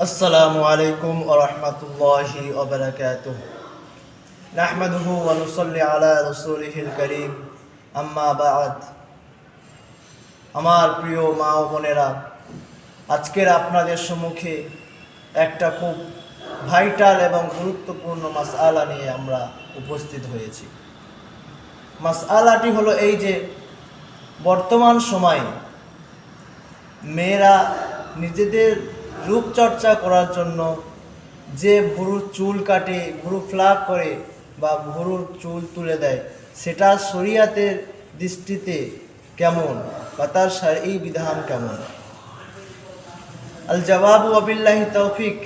আসসালামু আলাইকুম ওয়া রাহমাতুল্লাহি ওয়া বারাকাতুহু। নাহমাদুহু ওয়া নুসাল্লি আলা রাসূলিহিল কারীম, আম্মা বা'দ। আমার প্রিয় মা ও বোনেরা, আজকের আপনাদের সম্মুখে একটা খুব ভাইটাল এবং গুরুত্বপূর্ণ মাসআলা নিয়ে আমরা উপস্থিত হয়েছি। মাসআলাটি হলো এই যে, বর্তমান সময়ে মেয়েরা নিজেদের রূপচর্চা করার জন্য যে ভুরুর চুল কাটে, ভুরু ফ্লাক করে বা ভুরুর চুল তুলে দেয়, সেটা শরিয়াতের দৃষ্টিতে কেমন বা তার শারঈ বিধান কেমন? আল জবাবু ওয়াবিল্লাহি তৌফিক।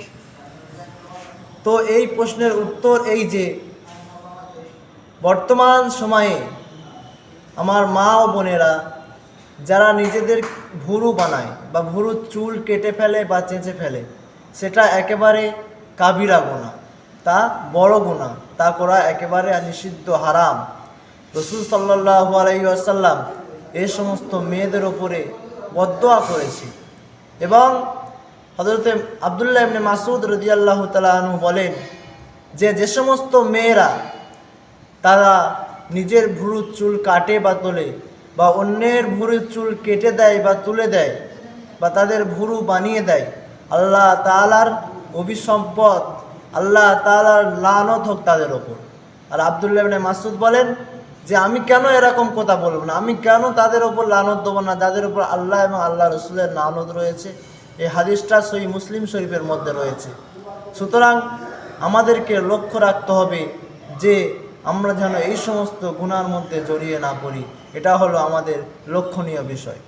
তো এই প্রশ্নের উত্তর এই যে, বর্তমান সময়ে আমার মা ও বোনেরা যারা নিজেদের ভুরু বানায় বা ভুরুর চুল কেটে ফেলে বা চেঁচে ফেলে, সেটা একেবারে কাবিরা গুনাহ, তা বড় গুনাহ, তা করা একেবারে নিষিদ্ধ, হারাম। রাসূল সাল্লাল্লাহু আলাইহি ওয়াসাল্লাম এই সমস্ত মেয়েদের ওপরে বদদোয়া করেছে। এবং হযরত আব্দুল্লাহ ইবনে মাসউদ রাদিয়াল্লাহু তাআলা আনহু বলেন যে সমস্ত মেয়েরা তারা নিজের ভুরুর চুল কাটে বা তোলে, বা অন্যের ভুরুর চুল কেটে দেয় বা তুলে দেয়, বা তাদের ভুরু বানিয়ে দেয়, আল্লাহ তাআলার অভিসম্পদ, আল্লাহ তাআলার লানত হোক তাদের ওপর। আর আব্দুল্লাহ ইবনে মাসউদ বলেন যে, আমি কেন এরকম কথা বলবো না, আমি কেন তাদের ওপর লানত দেবো না, যাদের ওপর আল্লাহ এবং আল্লাহ রসুলের লানত রয়েছে। এই হাদিসটা সহিহ মুসলিম শরীফের মধ্যে রয়েছে। সুতরাং আমাদেরকে লক্ষ্য রাখতে হবে যে আমরা যেন এই সমস্ত গুনার মধ্যে জড়িয়ে না পড়ি। এটা হলো আমাদের লক্ষণীয় বিষয়।